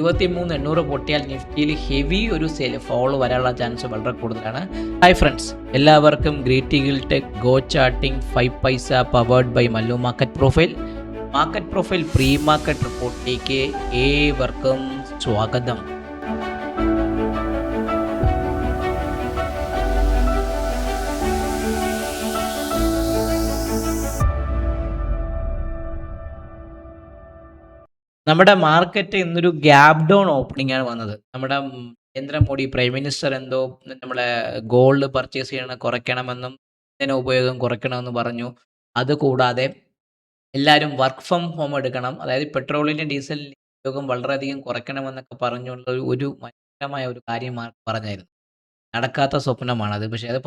23,800 പൊട്ടിയാൽ നിഫ്റ്റിയിൽ heavy ഒരു fall വരാനുള്ള chance വളരെ കൂടുതലാണ്. ഹായ് ഫ്രണ്ട്സ്, എല്ലാവർക്കും ഗ്രീറ്റിഗിൽ tech go charting 5 Paisa powered by Mallu market profile pre market റിപ്പോർട്ടിലേക്ക് ഏവർക്കും സ്വാഗതം. നമ്മുടെ മാർക്കറ്റ് ഇന്നൊരു ഗ്യാപ് ഡൗൺ ഓപ്പണിംഗ് ആണ് വന്നത്. നമ്മുടെ നരേന്ദ്രമോദി പ്രൈം മിനിസ്റ്റർ എന്തോ നമ്മളെ ഗോൾഡ് പർച്ചേസ് ചെയ്യണം കുറയ്ക്കണമെന്നും ഇന്ധന ഉപയോഗം കുറയ്ക്കണമെന്ന് പറഞ്ഞു. അതുകൂടാതെ എല്ലാവരും വർക്ക് ഫ്രം ഹോം എടുക്കണം, അതായത് പെട്രോളിൻ്റെ ഡീസലിൻ്റെ ഉപയോഗം വളരെയധികം കുറയ്ക്കണമെന്നൊക്കെ പറഞ്ഞുള്ള ഒരു മനോഹരമായ ഒരു കാര്യം പറഞ്ഞായിരുന്നു. നടക്കാത്ത സ്വപ്നമാണത്. പക്ഷേ അത്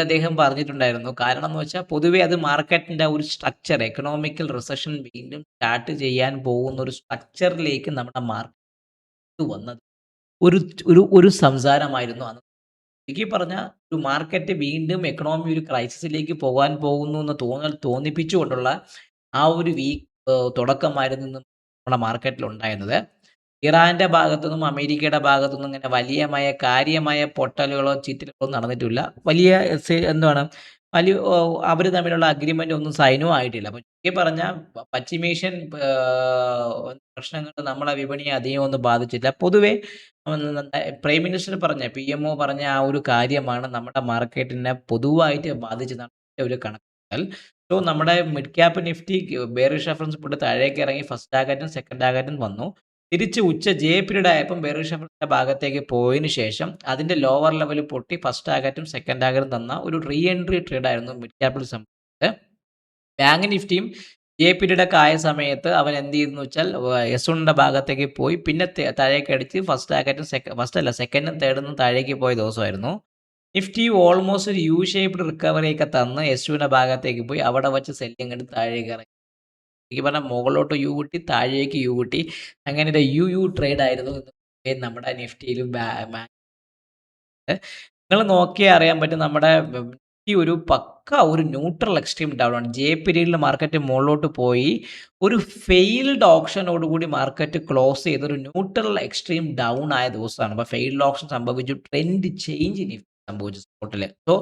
അദ്ദേഹം പറഞ്ഞിട്ടുണ്ടായിരുന്നു. കാരണം എന്ന് വെച്ചാൽ പൊതുവേ അത് മാർക്കറ്റിൻ്റെ ഒരു സ്ട്രക്ചർ, എക്കണോമിക്കൽ റിസഷൻ വീണ്ടും സ്റ്റാർട്ട് ചെയ്യാൻ പോകുന്ന ഒരു സ്ട്രക്ചറിലേക്ക് നമ്മുടെ മാർക്കറ്റ് വന്നത് ഒരു ഒരു ഒരു സംസാരമായിരുന്നു അന്ന്. ചുരുക്കി പറഞ്ഞാൽ ഒരു മാർക്കറ്റ് വീണ്ടും എക്കണോമി ഒരു ക്രൈസിസിലേക്ക് പോകാൻ പോകുന്നു എന്ന് തോന്നിപ്പിച്ചുകൊണ്ടുള്ള ആ ഒരു തുടക്കമായിരുന്നു നമ്മുടെ മാർക്കറ്റിൽ ഉണ്ടായിരുന്നത്. ഇറാന്റെ ഭാഗത്തുനിന്നും അമേരിക്കയുടെ ഭാഗത്തുനിന്നും ഇങ്ങനെ കാര്യമായ പൊട്ടലുകളോ ചീറ്റലുകളോ നടന്നിട്ടില്ല. അവർ തമ്മിലുള്ള അഗ്രിമെന്റ് ഒന്നും സൈനും ആയിട്ടില്ല. അപ്പോൾ ചുരുക്കി പറഞ്ഞാൽ പശ്ചിമേഷ്യൻ പ്രശ്നങ്ങൾ നമ്മളെ വിപണിയെ അധികം ഒന്നും ബാധിച്ചില്ല. പൊതുവെ പ്രൈം മിനിസ്റ്റർ പറഞ്ഞ PMO പറഞ്ഞ ആ ഒരു കാര്യമാണ് നമ്മുടെ മാർക്കറ്റിനെ പൊതുവായിട്ട് ബാധിച്ചതാണ് ഒരു കണക്കുകൂട്ടൽ. സോ നമ്മുടെ mid cap Nifty bearish reference പൊട്ടി താഴേക്ക് ഇറങ്ങി ഫസ്റ്റ് ടാർഗറ്റും സെക്കൻഡ് ടാർഗറ്റും വന്നു. തിരിച്ച് ഉച്ച പീരീഡ് ആയപ്പം ബെയറിഷ് റെഫറൻസിന്റെ ഭാഗത്തേക്ക് പോയതിനു ശേഷം അതിന്റെ ലോവർ ലെവൽ പൊട്ടി ഫസ്റ്റ് ടാർഗറ്റും സെക്കൻഡ് ടാർഗറ്റും തന്ന ഒരു റീ എൻട്രി ട്രേഡ് ആയിരുന്നു മിഡ് ക്യാപ്പിൽ സംഭവിച്ചത്. ബാങ്ക് നിഫ്റ്റിയും പീരീഡ് ഒക്കെ ആയ സമയത്ത് അവൻ എന്ത് ചെയ്തെന്ന് വെച്ചാൽ S1ന്റെ ഭാഗത്തേക്ക് പോയി, പിന്നെ താഴേക്ക് അടിച്ച് ഫസ്റ്റ് ടാർഗറ്റും സെക്കൻഡും തേർഡും താഴേക്ക് പോയ ദിവസമായിരുന്നു. നിഫ്റ്റി ഓൾമോസ്റ്റ് ഒരു യു ഷേപ്ഡ് റിക്കവറി ഒക്കെ തന്ന് S2ന്റെ ഭാഗത്തേക്ക് പോയി അവിടെ വെച്ച് സെല്ലിങ് എടുത്ത് താഴേക്ക് ഇറങ്ങി. എനിക്ക് പറഞ്ഞാൽ മുകളിലോട്ട് യു കിട്ടി, താഴേക്ക് യു കിട്ടി. അങ്ങനെ ഒരു യു ട്രേഡ് ആയിരുന്നു നമ്മുടെ നിഫ്റ്റിയിലും. നിങ്ങൾ നോക്കിയാൽ അറിയാൻ പറ്റും നമ്മുടെ നിഫ്റ്റി ഒരു ഒരു ന്യൂട്രൽ എക്സ്ട്രീം ഡൗൺ ആണ്. പീരീഡിൽ മാർക്കറ്റ് മുകളിലോട്ട് പോയി ഒരു ഫെയിൽഡ് ഓപ്ഷനോടുകൂടി മാർക്കറ്റ് ക്ലോസ് ചെയ്ത് ഒരു ന്യൂട്രൽ എക്സ്ട്രീം ഡൗൺ ആയ ദിവസമാണ്. അപ്പോൾ ഫെയിൽഡ് ഓപ്ഷൻ സംഭവിച്ചു, ട്രെൻഡ് ചേഞ്ച് നിഫ്റ്റി സംഭവിച്ചു സ്പോട്ടിൽ. സോ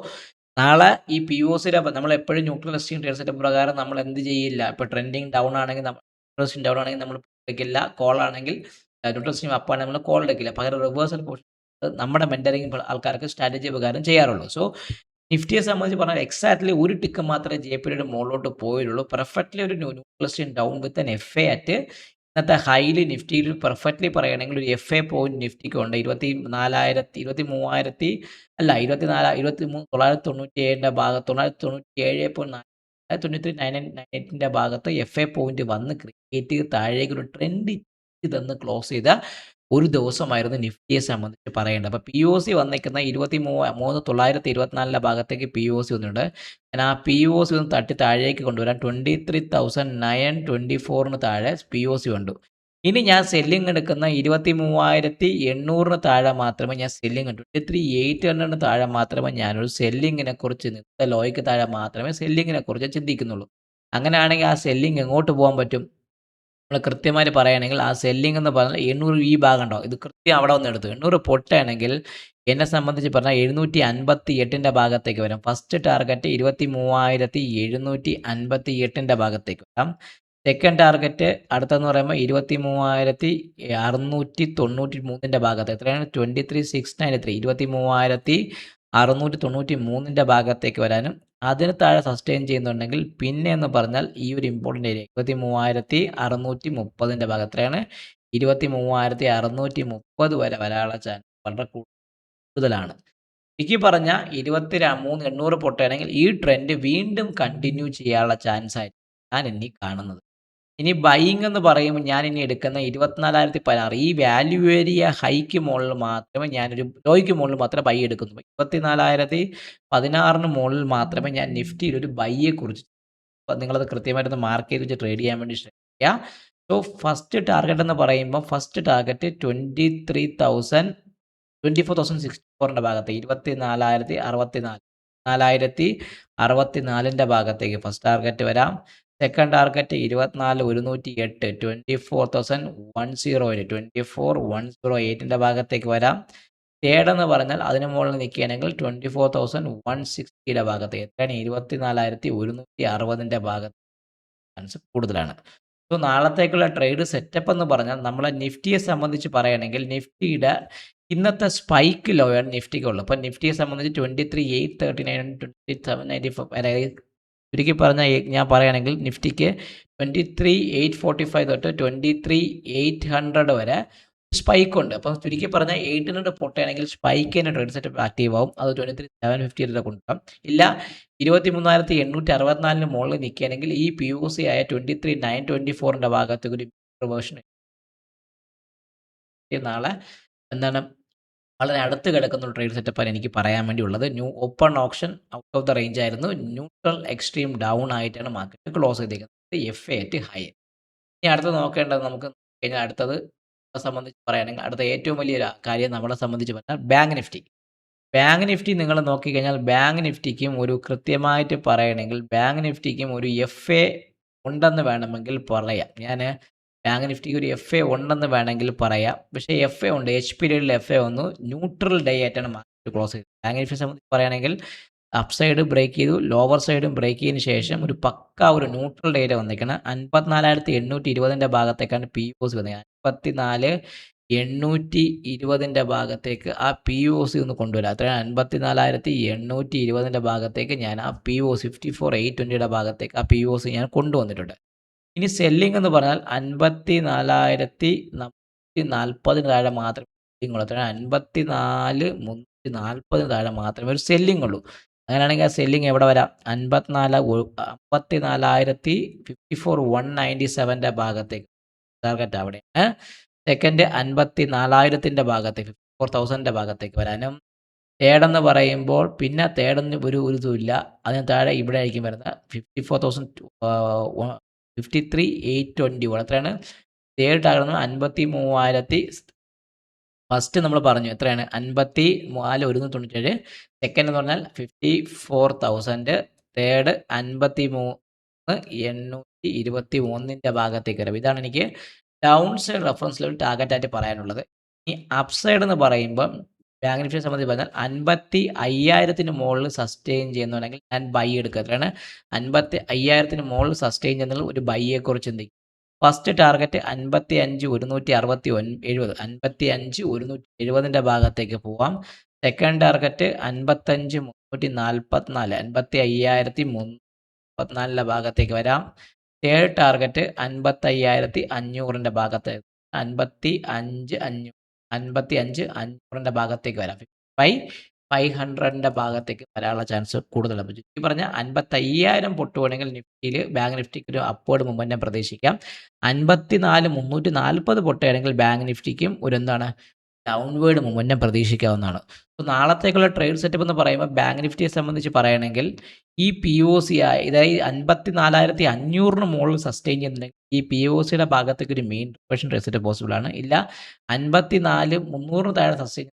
നാളെ ഈ POCയുടെ നമ്മൾ എപ്പോഴും ന്യൂട്രൽ എക്സ്ട്രീം ട്രേഡ് സെറ്റപ്പ് പ്രകാരം നമ്മൾ എന്ത് ചെയ്യില്ല. ഇപ്പോൾ ട്രെൻഡിങ് ഡൗൺ ആണെങ്കിൽ നമ്മൾ എടുക്കില്ല, കോൾ ആണെങ്കിൽ ന്യൂട്രൽ എക്സ്ട്രീം അപ്പ് ആണെങ്കിൽ നമ്മൾ കോൾ എടുക്കില്ല, പകരം റിവേഴ്സൽ പോർഷൻ നമ്മുടെ മെന്ററിങ് ആൾക്കാർക്ക് സ്ട്രാറ്റജി പ്രകാരം ചെയ്യാറുള്ളൂ. സോ നിഫ്റ്റിയെ സംബന്ധിച്ച് പറഞ്ഞാൽ എക്സാക്ട്ലി ഒരു ടിക്ക് മാത്രമേ പീരീഡ് മുകളിലോട്ട് പോയുള്ളൂ. പെർഫെക്റ്റ്ലി ഒരു neutral extreme down with FA at ഇന്നത്തെ ഹൈലി നിഫ്റ്റിയിൽ പെർഫെക്റ്റ്ലി പറയുകയാണെങ്കിൽ ഒരു FA പോയിന്റ് നിഫ്റ്റിക്ക് ഉണ്ട് 997ന്റെ ഭാഗത്ത് 997.9398ന്റെ ഭാഗത്ത് FA പോയിന്റ് വന്ന് ക്രിയേറ്റ് ചെയ്ത് താഴേക്ക് ഒരു ട്രെൻഡ് ഇതെന്ന് ക്ലോസ് ചെയ്ത ഒരു ദിവസമായിരുന്നു നിഫ്റ്റിയെ സംബന്ധിച്ച് പറയേണ്ടത്. അപ്പോൾ POC വന്നിരിക്കുന്ന 23,924ന്റെ ഭാഗത്തേക്ക് POC വന്നിട്ടുണ്ട്. ഞാൻ ആ POC ഒന്ന് തട്ടി താഴേക്ക് കൊണ്ടുവരാൻ 23,924 താഴെ POC കണ്ടു. ഇനി ഞാൻ സെല്ലിംഗ് എടുക്കുന്ന 23,800 താഴെ മാത്രമേ ഞാൻ സെല്ലിംഗ് കണ്ടു. 23,800 താഴെ മാത്രമേ ഞാനൊരു സെല്ലിങ്ങിനെ കുറിച്ച്, ഇന്നത്തെ ലോയ്ക്ക് താഴെ മാത്രമേ സെല്ലിങ്ങിനെ കുറിച്ച് ചിന്തിക്കുന്നുള്ളൂ. അങ്ങനെയാണെങ്കിൽ ആ സെല്ലിംഗ് എങ്ങോട്ട് പോകാൻ പറ്റും? നമ്മൾ കൃത്യമായിട്ട് പറയുകയാണെങ്കിൽ ആ സെല്ലിംഗ് എന്ന് പറഞ്ഞാൽ 800 ഈ ഭാഗം ഉണ്ടാവും. ഇത് കൃത്യം അവിടെ വന്ന് എടുത്തു 800 പൊട്ടുകയാണെങ്കിൽ എന്നെ സംബന്ധിച്ച് പറഞ്ഞാൽ 758ന്റെ ഭാഗത്തേക്ക് വരാം. ഫസ്റ്റ് ടാർഗറ്റ് 23,758ന്റെ ഭാഗത്തേക്ക് വരാം. സെക്കൻഡ് ടാർഗറ്റ് അടുത്തെന്ന് പറയുമ്പോൾ 23,693ന്റെ ഭാഗത്ത്, എത്രയാണ് 23,693, 23,693ന്റെ ഭാഗത്തേക്ക് വരാനും അതിന് താഴെ സസ്റ്റെയിൻ ചെയ്യുന്നുണ്ടെങ്കിൽ പിന്നെ എന്ന് പറഞ്ഞാൽ ഈ ഒരു ഇമ്പോർട്ടൻ്റ് ഏരിയ 23,630ന്റെ ഭാഗം, എത്രയാണ് 23,630 വരെ വരാനുള്ള ചാൻസ് വളരെ കൂടുതലാണ്. എനിക്ക് പറഞ്ഞ 23,800 പൊട്ടുകയാണെങ്കിൽ ഈ ട്രെൻഡ് വീണ്ടും കണ്ടിന്യൂ ചെയ്യാനുള്ള ചാൻസ് ആയിട്ട് ഞാൻ ഇനി കാണുന്നത്. ഇനി ബൈയിങ് എന്ന് പറയുമ്പോൾ ഞാൻ ഇനി എടുക്കുന്ന 24,016 ഈ വാല്യൂ ഏരിയ ഹൈക്ക് മുകളിൽ മാത്രമേ ഞാനൊരു ലോയ്ക്ക് മുകളിൽ മാത്രമേ ബൈ എടുക്കുന്നു. 24,016 മുകളിൽ മാത്രമേ ഞാൻ നിഫ്റ്റിയിൽ ഒരു ബൈയെ കുറിച്ച്, നിങ്ങളത് കൃത്യമായിട്ടൊന്ന് മാർക്ക് ചെയ്ത് വെച്ച് ട്രേഡ് ചെയ്യാൻ വേണ്ടി ശ്രമിക്കുക. സോ ഫസ്റ്റ് ടാർഗറ്റ് എന്ന് പറയുമ്പോൾ ഫസ്റ്റ് ടാർഗറ്റ് 24,064ന്റെ ഭാഗത്ത് 24,064ന്റെ ഭാഗത്തേക്ക് ഫസ്റ്റ് ടാർഗറ്റ് വരാം. സെക്കൻഡ് ടാർഗറ്റ് 24,108 24,108 24,108ന്റെ ഭാഗത്തേക്ക് വരാം. തേർഡ് എന്ന് പറഞ്ഞാൽ അതിന് മുകളിൽ നിൽക്കുകയാണെങ്കിൽ 24,160യുടെ ഭാഗത്തേക്ക് എത്രയാണ് 24,160ന്റെ ഭാഗത്ത് ചാൻസ് കൂടുതലാണ്. സോ നാളത്തേക്കുള്ള ട്രേഡ് സെറ്റപ്പ് എന്ന് പറഞ്ഞാൽ നമ്മളെ നിഫ്റ്റിയെ സംബന്ധിച്ച് പറയുകയാണെങ്കിൽ നിഫ്റ്റിയുടെ ഇന്നത്തെ സ്പൈക്ക് ലോയാണ് നിഫ്റ്റിക്കുള്ളൂ. അപ്പോൾ നിഫ്റ്റിയെ സംബന്ധിച്ച് 23,839 2795 അതായത് ചുരുക്കി പറഞ്ഞാൽ ഞാൻ പറയുകയാണെങ്കിൽ നിഫ്റ്റിക്ക് 23,845 തൊട്ട് 23,800 വരെ സ്പൈക്ക് ഉണ്ട്. അപ്പം ചുരുക്കി പറഞ്ഞാൽ 800 പൊട്ടുകയാണെങ്കിൽ സ്പൈക്കിൻ്റെ ട്രേഡ് സെറ്റപ്പ് ആക്റ്റീവ് ആവും. അത് 23,750 കൊണ്ടുപോകാം. ഇല്ല 23,864 മുകളിൽ നിൽക്കുകയാണെങ്കിൽ ഈ പി ഒ സി ആയ 23,924ൻ്റെ ഭാഗത്തേക്ക് ഒരു റിവേർഷൻ നാളെ എന്താണ് വളരെ അടുത്ത് കിടക്കുന്ന ഒരു ട്രേഡ് സെറ്റപ്പാണ് എനിക്ക് പറയാൻ വേണ്ടിയുള്ളത്. New open option out of the range ആയിരുന്നു. ന്യൂട്രൽ എക്സ്ട്രീം ഡൗൺ ആയിട്ടാണ് മാർക്കറ്റ് ക്ലോസ് ചെയ്തിരിക്കുന്നത്. F at high. ഇനി അടുത്ത് നോക്കേണ്ടത് നമുക്ക് കഴിഞ്ഞാൽ അടുത്തത് സംബന്ധിച്ച് പറയുകയാണെങ്കിൽ അടുത്ത ഏറ്റവും വലിയൊരു കാര്യം നമ്മളെ സംബന്ധിച്ച് പറഞ്ഞാൽ ബാങ്ക് നിഫ്റ്റി. ബാങ്ക് നിഫ്റ്റി നിങ്ങൾ നോക്കിക്കഴിഞ്ഞാൽ ബാങ്ക് നിഫ്റ്റിക്കും ഒരു കൃത്യമായിട്ട് പറയണമെങ്കിൽ ബാങ്ക് നിഫ്റ്റിക്കും ഒരു എഫ് എ ഉണ്ടെന്ന് വേണമെങ്കിൽ പറയാം. ഞാൻ ബാങ്ക് നിഫ്റ്റിക്ക് ഒരു എഫ് എ ഉണ്ടെന്ന് വേണമെങ്കിൽ പറയാം. പക്ഷേ എഫ് എ ഉണ്ട്. എച്ച് പീരിയഡിൽ എഫ് എ വന്നു. ന്യൂട്രൽ ഡേ ആയിട്ടാണ് മാർക്കറ്റ് ക്ലോസ് ചെയ്തത്. ബാങ്ക് നിഫ്റ്റിയെ സംബന്ധിച്ച് പറയുകയാണെങ്കിൽ അപ്പ് സൈഡ് ബ്രേക്ക് ചെയ്തു, ലോവർ സൈഡും ബ്രേക്ക് ചെയ്തതിന് ശേഷം ഒരു പക്ക ഒരു ന്യൂട്രൽ ഡേറ്റ് വന്നിരിക്കണം. 54,820ൻ്റെ ഭാഗത്തേക്കാണ് പി ഒ സി വന്നത്. 54,820ൻ്റെ ഭാഗത്തേക്ക് ആ പി ഒ സി ഒന്ന് കൊണ്ടുവരാം. അത്രയാണ് 54,820ൻ്റെ ഭാഗത്തേക്ക് ഞാൻ ആ പി ഒ സി 54,820യുടെ ഭാഗത്തേക്ക് ആ പി ഒ സി ഞാൻ കൊണ്ടുവന്നിട്ടുണ്ട്. ഇനി സെല്ലിംഗ് എന്ന് പറഞ്ഞാൽ 54,340 താഴെ മാത്രമേ സെല്ലിംഗ് ഉള്ളൂ. അത്രയാണ് 54,340 താഴെ മാത്രമേ ഒരു സെല്ലിംഗ് ഉള്ളൂ. അങ്ങനെയാണെങ്കിൽ ആ സെല്ലിംഗ് എവിടെ വരാം? 54,197ൻ്റെ ഭാഗത്തേക്ക് ടാർഗറ്റ് അവിടെയാണ്. സെക്കൻഡ് 54,000ൻ്റെ ഭാഗത്തേക്ക് 54,000ൻ്റെ ഭാഗത്തേക്ക് വരാനും. തേർഡെന്ന് പറയുമ്പോൾ പിന്നെ തേർഡൊന്നും ഒരു ഇതുമില്ല. അതിന് താഴെ ഇവിടെ ആയിരിക്കും വരുന്നത് 53,821. എത്രയാണ് തേർഡ് ടാർഗറ്റ്? 53,000. ഫസ്റ്റ് നമ്മൾ പറഞ്ഞു എത്രയാണ് 54,197. സെക്കൻഡ് എന്ന് പറഞ്ഞാൽ 54,000. തേർഡ് 53,821ൻ്റെ ഭാഗത്തേക്ക് വരും. ഇതാണ് എനിക്ക് down side reference level target ആയിട്ട് പറയാനുള്ളത്. ഈ അപ്പ് സൈഡ് എന്ന് പറയുമ്പം ബാങ്ക് നിഫ്റ്റിയെ സംബന്ധിച്ച് പറഞ്ഞാൽ 55,000 മുകളിൽ സസ്റ്റെയിൻ ചെയ്യുന്നുണ്ടെങ്കിൽ ഞാൻ ബൈ എടുക്കുക. എത്രയാണ് 55,000 മുകളിൽ സസ്റ്റെയിൻ ചെയ്യുന്നതിൽ ഒരു ബൈയെക്കുറിച്ച് ചിന്തിക്കും. First target 55,170. 55,170ൻ്റെ ഭാഗത്തേക്ക് പോവാം. Second target 55,344. 55,344ൻ്റെ ഭാഗത്തേക്ക് വരാം. തേർഡ് ടാർഗറ്റ് 55,500ൻ്റെ ഭാഗത്തേക്ക് 55,500ൻ്റെ ഭാഗത്തേക്ക് വരാം. 500ൻ്റെ ഭാഗത്തേക്ക് വരാനുള്ള ചാൻസ് കൂടുതലാണ്. ചുരുക്കി പറഞ്ഞാൽ 55,000 പൊട്ടുവാണെങ്കിൽ നിഫ്റ്റിയിൽ ബാങ്ക് നിഫ്റ്റിക്ക് ഒരു അപ്വേർഡ് മൊമെൻറ്റം പ്രതീക്ഷിക്കാം. 54,340 പൊട്ടുകയാണെങ്കിൽ ബാങ്ക് നിഫ്റ്റിക്കും ഒരു എന്താണ് ഡൗൺവേർഡ് മൊമെൻറ്റം പ്രതീക്ഷിക്കാവുന്നതാണ്. അപ്പോൾ നാളത്തേക്കുള്ള ട്രേഡ് സെറ്റപ്പ് എന്ന് പറയുമ്പോൾ ബാങ്ക് നിഫ്റ്റിയെ സംബന്ധിച്ച് പറയുകയാണെങ്കിൽ ഈ പി ഒ സി അതായത് 54,500 മുകളിൽ സസ്റ്റെയിൻ ചെയ്യുന്നുണ്ടെങ്കിൽ ഈ പി ഒ സിയുടെ ഭാഗത്തേക്ക് ഒരു main reversion trade setup possible ആണ്. ഇല്ല 54,300 താഴെ സസ്റ്റെയിൻ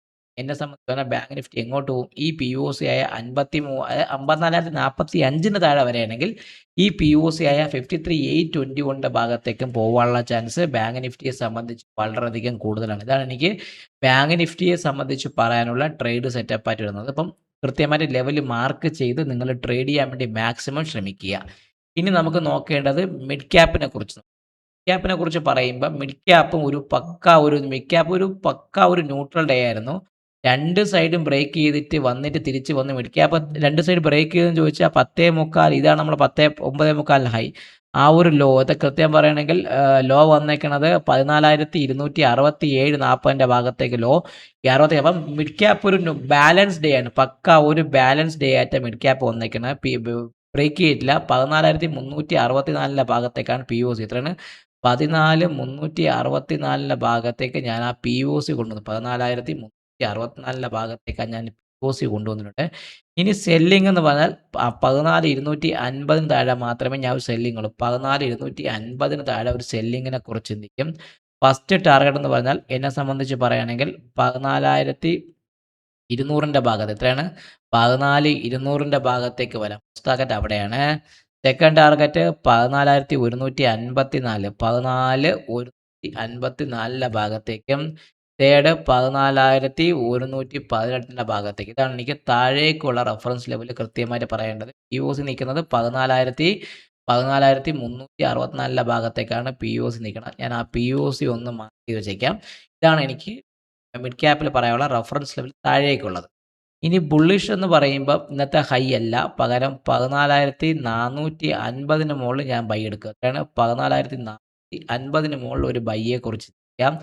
എന്നെ സംബന്ധിച്ച് ബാങ്ക് നിഫ്റ്റി എങ്ങോട്ട് പോകും? ഈ പി ഒ സി ആയ 54,045 താഴെ വരെയാണെങ്കിൽ ഈ പി ഒ സി ആയ 53,821ൻ്റെ ഭാഗത്തേക്കും പോകാനുള്ള ചാൻസ് ബാങ്ക് നിഫ്റ്റിയെ സംബന്ധിച്ച് വളരെയധികം കൂടുതലാണ്. ഇതാണ് എനിക്ക് ബാങ്ക് നിഫ്റ്റിയെ സംബന്ധിച്ച് പറയാനുള്ള ട്രേഡ് സെറ്റപ്പായിട്ട് വരുന്നത്. അപ്പം കൃത്യമായിട്ട് ലെവൽ മാർക്ക് ചെയ്ത് നിങ്ങൾ ട്രേഡ് ചെയ്യാൻ വേണ്ടി മാക്സിമം ശ്രമിക്കുക. ഇനി നമുക്ക് നോക്കേണ്ടത് മിഡ് ക്യാപ്പിനെ കുറിച്ച്. ക്യാപ്പിനെ കുറിച്ച് പറയുമ്പോൾ മിഡ് ക്യാപ്പ് ഒരു പക്ക ഒരു ന്യൂട്രൽ ഡേ ആയിരുന്നു. രണ്ട് സൈഡും ബ്രേക്ക് ചെയ്തിട്ട് വന്നിട്ട് തിരിച്ച് വന്ന് മിഡ് ക്യാപ്പ് രണ്ട് സൈഡ് ബ്രേക്ക് ചെയ്തെന്ന് ചോദിച്ചാൽ 10.25 ഇതാണ് നമ്മൾ 9.25 ഹൈ. ആ ഒരു ലോ ഇത് കൃത്യം പറയുകയാണെങ്കിൽ ലോ വന്നേക്കണത് 14,267 40ൻ്റെ ഭാഗത്തേക്ക് ലോ 60. അപ്പം മിഡ് ക്യാപ്പ് ഒരു ബാലൻസ് ഡേ ആണ്. പക്ക ഒരു ബാലൻസ് ഡേ ആയിട്ട് മിഡ് ക്യാപ്പ് വന്നേക്കുന്നത്. ബ്രേക്ക് ചെയ്തിട്ടില്ല. 14,364ൻ്റെ ഭാഗത്തേക്കാണ് പി ഒ സി. എത്രയാണ് 14,364ൻ്റെ ഭാഗത്തേക്ക് ഞാൻ ആ പി ഒ സി കൊണ്ടുവന്നു. 14,364ൻ്റെ ഭാഗത്തേക്കാണ് ഞാൻ പി ഒ സി കൊണ്ടുവന്നിട്ടുണ്ട്. ഇനി സെല്ലിംഗ് എന്ന് പറഞ്ഞാൽ 14,250 താഴെ മാത്രമേ ഞാൻ ഒരു സെല്ലിംഗ് ഉള്ളൂ. 14,250 താഴെ ഒരു സെല്ലിങ്ങിനെ കുറിച്ച് ചിന്തിക്കും. ഫസ്റ്റ് ടാർഗറ്റ് എന്ന് പറഞ്ഞാൽ എന്നെ സംബന്ധിച്ച് പറയുകയാണെങ്കിൽ 14,200ൻ്റെ ഭാഗത്ത് എത്രയാണ് 14,200ൻ്റെ ഭാഗത്തേക്ക് വരാം. ഫസ്റ്റ് ടാർഗറ്റ് അവിടെയാണ്. സെക്കൻഡ് ടാർഗറ്റ് 14,154 14,154 ഭാഗത്തേക്കും തേർഡ് 14,118 ഭാഗത്തേക്ക്. ഇതാണ് എനിക്ക് താഴേക്കുള്ള റഫറൻസ് ലെവൽ കൃത്യമായിട്ട് പറയേണ്ടത്. പി ഒ സി നിൽക്കുന്നത് 14,364 ഭാഗത്തേക്കാണ് പി ഒ സി നിൽക്കുന്നത്. ഞാൻ ആ പി ഒ സി ഒന്ന് മാർക്ക് ചെയ്ത് വെച്ചേക്കാം. ഇതാണ് എനിക്ക് മിഡ് ക്യാപ്പിൽ പറയാനുള്ള റഫറൻസ് ലെവൽ താഴേക്കുള്ളത്. ഇനി ബുള്ളിഷ് എന്ന് പറയുമ്പോൾ ഇന്നത്തെ ഹൈ അല്ല, പകരം 14,450 മുകളിൽ ഞാൻ ബൈ എടുക്കുക. അതാണ് 14,450 മുകളിൽ ഒരു ബൈയെ കുറിച്ച് ചെയ്യാം.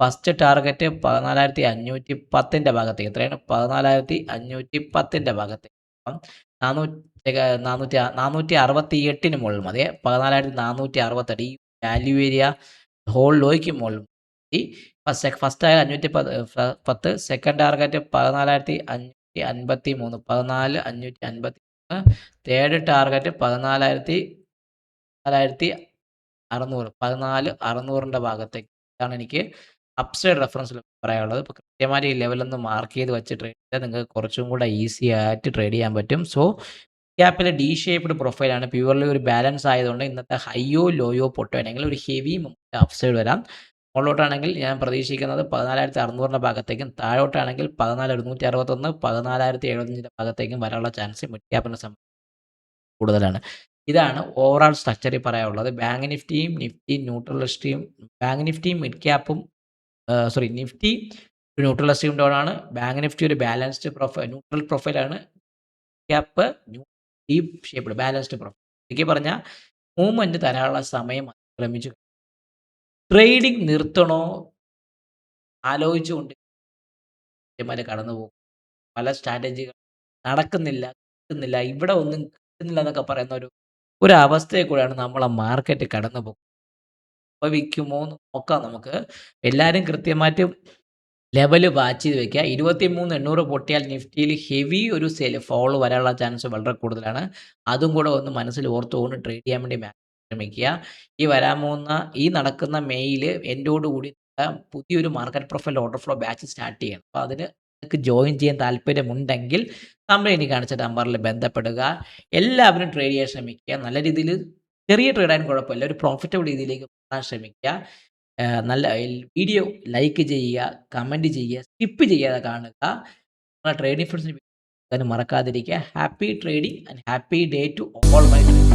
ഫസ്റ്റ് ടാർഗറ്റ് 14,510 ഭാഗത്തേക്ക്. എത്രയാണ്? 14,510 ഭാഗത്തേക്ക്. അപ്പം 468 മുകളിൽ മതി. 14,468 ഈ വാല്യൂ ഏരിയ ഹോൾ ലോയ്ക്ക് മുകളിൽ മതി. ഫസ്റ്റ് ആയ 510, സെക്കൻഡ് ടാർഗറ്റ് 14,553, 14,553, തേർഡ് ടാർഗറ്റ് 14,600, 14,600 ഭാഗത്തേക്ക്. ഇതാണ് എനിക്ക് അപ്സൈഡ് റെഫറൻസിൽ പറയാനുള്ളത്. ഇപ്പോൾ കൃത്യമായിട്ട് ഈ ലെവലൊന്ന് മാർക്ക് ചെയ്ത് വെച്ച് ട്രേഡ് ചെയ്താൽ നിങ്ങൾക്ക് കുറച്ചും കൂടെ ഈസി ആയിട്ട് ട്രേഡ് ചെയ്യാൻ പറ്റും. സോ ക്യാപ്പിലെ ഡി ഷേപ്ഡ് പ്രൊഫൈലാണ്. പ്യുവർലി ഒരു ബാലൻസ് ആയതുകൊണ്ട് ഇന്നത്തെ ഹൈയോ ലോയോ പൊട്ടുകയാണെങ്കിൽ ഒരു ഹെവി അപ്സൈഡ് വരാം. മുകളിലോട്ടാണെങ്കിൽ ഞാൻ പ്രതീക്ഷിക്കുന്നത് 14,600 ഭാഗത്തേക്കും, താഴോട്ടാണെങ്കിൽ 14,161, 14,075 ഭാഗത്തേക്കും വരാനുള്ള ചാൻസ് മിഡ് ക്യാപ്പിനെ സംബന്ധിച്ച് കൂടുതലാണ്. ഇതാണ് ഓവറോൾ സ്ട്രക്ചറിൽ പറയാനുള്ളത്. ബാങ്ക് നിഫ്റ്റിയും നിഫ്റ്റി ന്യൂട്രൽ ലിസ്റ്റിയും ബാങ്ക് നിഫ്റ്റിയും മിഡ് ക്യാപ്പും നിഫ്റ്റി ന്യൂട്രൽ ലിസ്റ്റിയും ഡൗൺ ആണ്. ബാങ്ക് നിഫ്റ്റി ഒരു ബാലൻസ്ഡ് പ്രൊഫൈൽ ന്യൂട്രൽ പ്രൊഫൈലാണ്. Cap deep shaped balanced profile. എനിക്ക് പറഞ്ഞാൽ മൂവ്മെന്റ് തരാനുള്ള സമയം അതിക്രമിച്ചു. ട്രേഡിംഗ് നിർത്തണോ ആലോചിച്ചുകൊണ്ട് കടന്നു പോകും. പല സ്ട്രാറ്റജികൾ നടക്കുന്നില്ല, കിട്ടുന്നില്ല, ഇവിടെ ഒന്നും കിട്ടുന്നില്ല എന്നൊക്കെ പറയുന്ന ഒരു അവസ്ഥയിൽ കൂടെയാണ് നമ്മളെ മാർക്കറ്റ് കടന്നു പോകുന്നത്. സംഭവിക്കുമോ എന്ന് നോക്കാം നമുക്ക്. എല്ലാവരും കൃത്യമായിട്ട് ലെവൽ വാച്ച് ചെയ്ത് വെക്കുക. 23,800 പൊട്ടിയാൽ നിഫ്റ്റിയിൽ ഹെവി ഒരു ഫോൾ വരാനുള്ള ചാൻസ് വളരെ കൂടുതലാണ്. അതും കൂടെ ഒന്ന് മനസ്സിൽ ഓർത്തുകൊണ്ട് ട്രേഡ് ചെയ്യാൻ വേണ്ടി ശ്രമിക്കുക. ഈ നടക്കുന്ന മെയിൽ എൻഡോടുകൂടി പുതിയൊരു market profile order flow batch start ചെയ്യണം. അപ്പോൾ അതിന് നിങ്ങൾക്ക് ജോയിൻ ചെയ്യാൻ താല്പര്യമുണ്ടെങ്കിൽ നമ്മൾ ഇനി കാണിച്ച നമ്പറിൽ ബന്ധപ്പെടുക. എല്ലാവരും ട്രേഡ് ചെയ്യാൻ ശ്രമിക്കുക. നല്ല രീതിയിൽ ചെറിയ ട്രേഡ് ആയാലും കുഴപ്പമില്ല, ഒരു പ്രോഫിറ്റബിൾ രീതിയിലേക്ക് പോകാൻ ശ്രമിക്കുക. നല്ല വീഡിയോ ലൈക്ക് ചെയ്യുക, കമൻറ്റ് ചെയ്യുക, സ്കിപ്പ് ചെയ്യാതെ കാണുക. ട്രേഡിംഗ് ഫ്രണ്ട്സിന് മറക്കാതിരിക്കുക. Happy trading and happy day to all my traders.